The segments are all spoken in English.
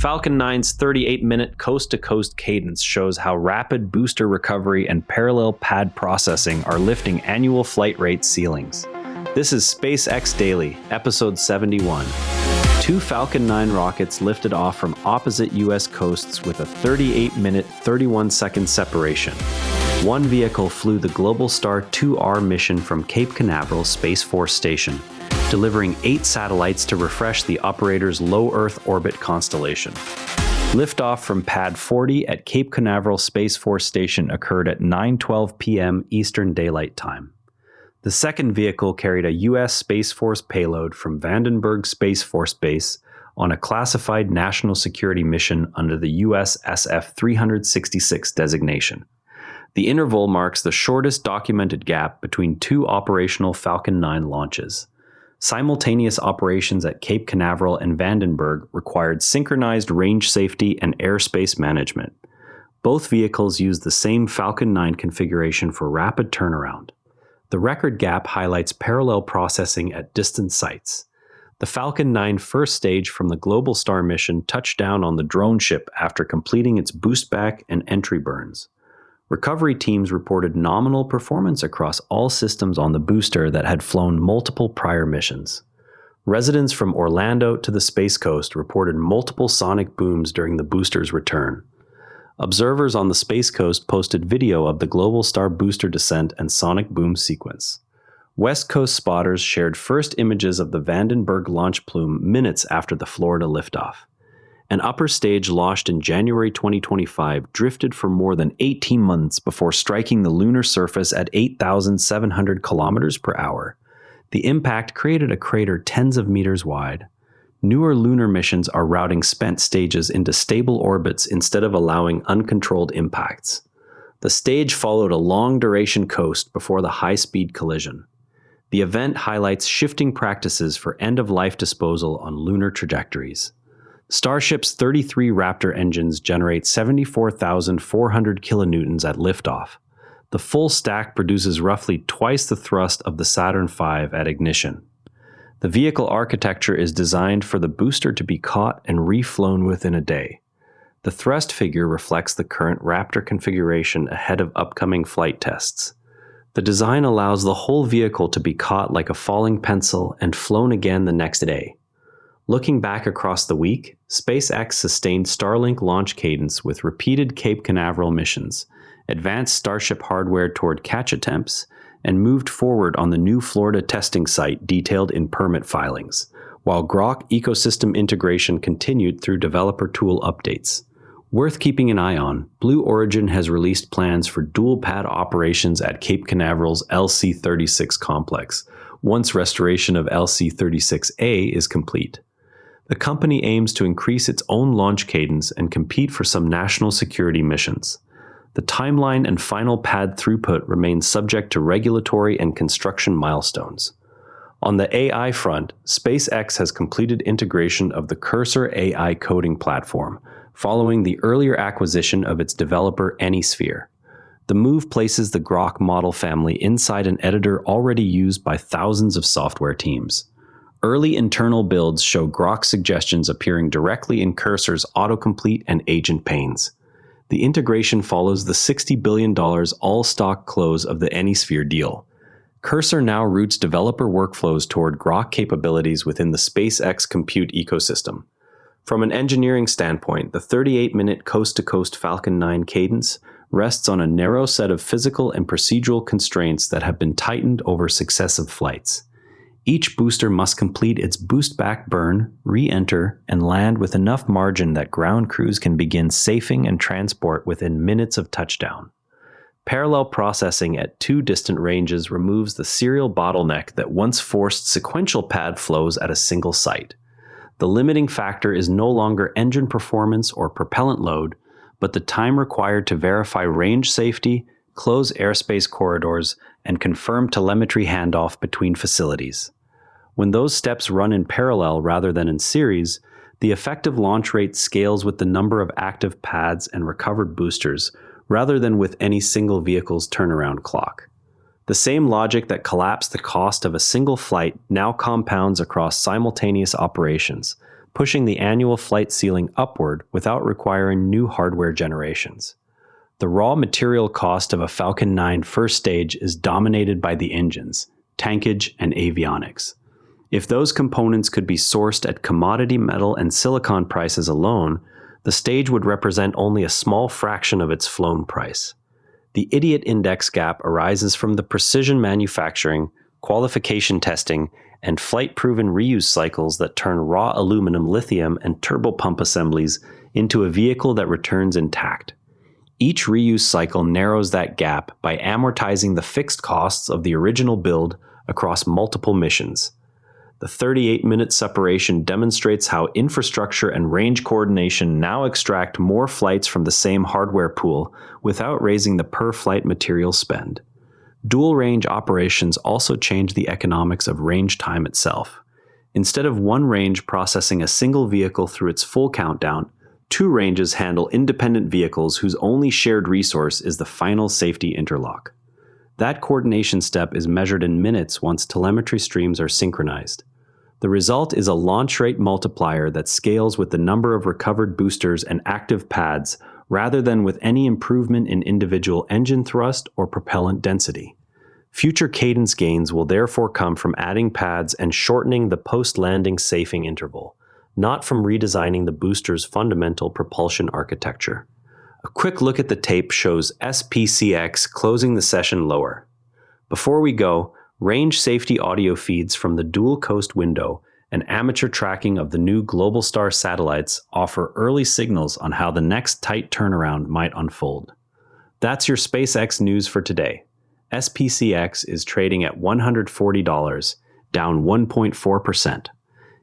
Falcon 9's 38-minute coast-to-coast cadence shows how rapid booster recovery and parallel pad processing are lifting annual flight rate ceilings. This is SpaceX Daily, Episode 71. Two Falcon 9 rockets lifted off from opposite U.S. coasts with a 38-minute, 31-second separation. One vehicle flew the Globalstar 2R mission from Cape Canaveral Space Force Station, delivering 8 satellites to refresh the operator's low Earth orbit constellation. Liftoff from Pad 40 at Cape Canaveral Space Force Station occurred at 9:12 p.m. Eastern Daylight Time. The second vehicle carried a U.S. Space Force payload from Vandenberg Space Force Base on a classified national security mission under the U.S. SF-366 designation. The interval marks the shortest documented gap between two operational Falcon 9 launches. Simultaneous operations at Cape Canaveral and Vandenberg required synchronized range safety and airspace management. Both vehicles used the same Falcon 9 configuration for rapid turnaround. The record gap highlights parallel processing at distant sites. The Falcon 9 first stage from the Globalstar mission touched down on the drone ship after completing its boostback and entry burns. Recovery teams reported nominal performance across all systems on the booster that had flown multiple prior missions. Residents from Orlando to the Space Coast reported multiple sonic booms during the booster's return. Observers on the Space Coast posted video of the Globalstar booster descent and sonic boom sequence. West Coast spotters shared first images of the Vandenberg launch plume minutes after the Florida liftoff. An upper stage launched in January 2025 drifted for more than 18 months before striking the lunar surface at 8,700 kilometers per hour. The impact created a crater tens of meters wide. Newer lunar missions are routing spent stages into stable orbits instead of allowing uncontrolled impacts. The stage followed a long-duration coast before the high-speed collision. The event highlights shifting practices for end-of-life disposal on lunar trajectories. Starship's 33 Raptor engines generate 74,400 kilonewtons at liftoff. The full stack produces roughly twice the thrust of the Saturn V at ignition. The vehicle architecture is designed for the booster to be caught and reflown within a day. The thrust figure reflects the current Raptor configuration ahead of upcoming flight tests. The design allows the whole vehicle to be caught like a falling pencil and flown again the next day. Looking back across the week, SpaceX sustained Starlink launch cadence with repeated Cape Canaveral missions, advanced Starship hardware toward catch attempts, and moved forward on the new Florida testing site detailed in permit filings, while Grok ecosystem integration continued through developer tool updates. Worth keeping an eye on, Blue Origin has released plans for dual-pad operations at Cape Canaveral's LC-36 complex, once restoration of LC-36A is complete. The company aims to increase its own launch cadence and compete for some national security missions. The timeline and final pad throughput remain subject to regulatory and construction milestones. On the AI front, SpaceX has completed integration of the Cursor AI coding platform, following the earlier acquisition of its developer AnySphere. The move places the Grok model family inside an editor already used by thousands of software teams. Early internal builds show Grok suggestions appearing directly in Cursor's autocomplete and agent panes. The integration follows the $60 billion all-stock close of the AnySphere deal. Cursor now routes developer workflows toward Grok capabilities within the SpaceX compute ecosystem. From an engineering standpoint, the 38-minute coast-to-coast Falcon 9 cadence rests on a narrow set of physical and procedural constraints that have been tightened over successive flights. Each booster must complete its boost-back burn, re-enter, and land with enough margin that ground crews can begin safing and transport within minutes of touchdown. Parallel processing at two distant ranges removes the serial bottleneck that once forced sequential pad flows at a single site. The limiting factor is no longer engine performance or propellant load, but the time required to verify range safety, close airspace corridors, and confirm telemetry handoff between facilities. When those steps run in parallel rather than in series, the effective launch rate scales with the number of active pads and recovered boosters, rather than with any single vehicle's turnaround clock. The same logic that collapsed the cost of a single flight now compounds across simultaneous operations, pushing the annual flight ceiling upward without requiring new hardware generations. The raw material cost of a Falcon 9 first stage is dominated by the engines, tankage, and avionics. If those components could be sourced at commodity metal and silicon prices alone, the stage would represent only a small fraction of its flown price. The idiot index gap arises from the precision manufacturing, qualification testing, and flight-proven reuse cycles that turn raw aluminum, lithium, and turbopump assemblies into a vehicle that returns intact. Each reuse cycle narrows that gap by amortizing the fixed costs of the original build across multiple missions. The 38-minute separation demonstrates how infrastructure and range coordination now extract more flights from the same hardware pool without raising the per-flight material spend. Dual-range operations also change the economics of range time itself. Instead of one range processing a single vehicle through its full countdown, two ranges handle independent vehicles whose only shared resource is the final safety interlock. That coordination step is measured in minutes once telemetry streams are synchronized. The result is a launch rate multiplier that scales with the number of recovered boosters and active pads rather than with any improvement in individual engine thrust or propellant density. Future cadence gains will therefore come from adding pads and shortening the post-landing safing interval, not from redesigning the booster's fundamental propulsion architecture. A quick look at the tape shows SpaceX closing the session lower. Before we go, range safety audio feeds from the dual coast window and amateur tracking of the new Globalstar satellites offer early signals on how the next tight turnaround might unfold. That's your SpaceX news for today. SpaceX is trading at $140, down 1.4%.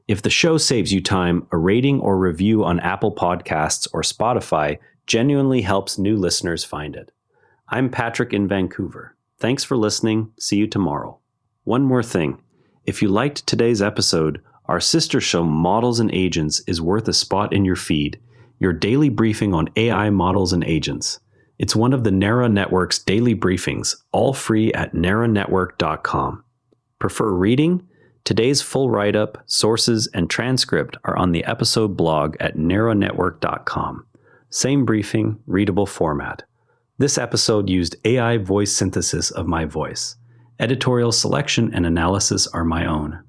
If the show saves you time, a rating or review on Apple Podcasts or Spotify genuinely helps new listeners find it. I'm Patrick in Vancouver. Thanks for listening. See you tomorrow. One more thing. If you liked today's episode, our sister show Models and Agents is worth a spot in your feed, your daily briefing on AI models and agents. It's one of the Narrow Network's daily briefings, all free at narrownetwork.com. Prefer reading? Today's full write-up, sources, and transcript are on the episode blog at narrownetwork.com. Same briefing, readable format. This episode used AI voice synthesis of my voice. Editorial selection and analysis are my own.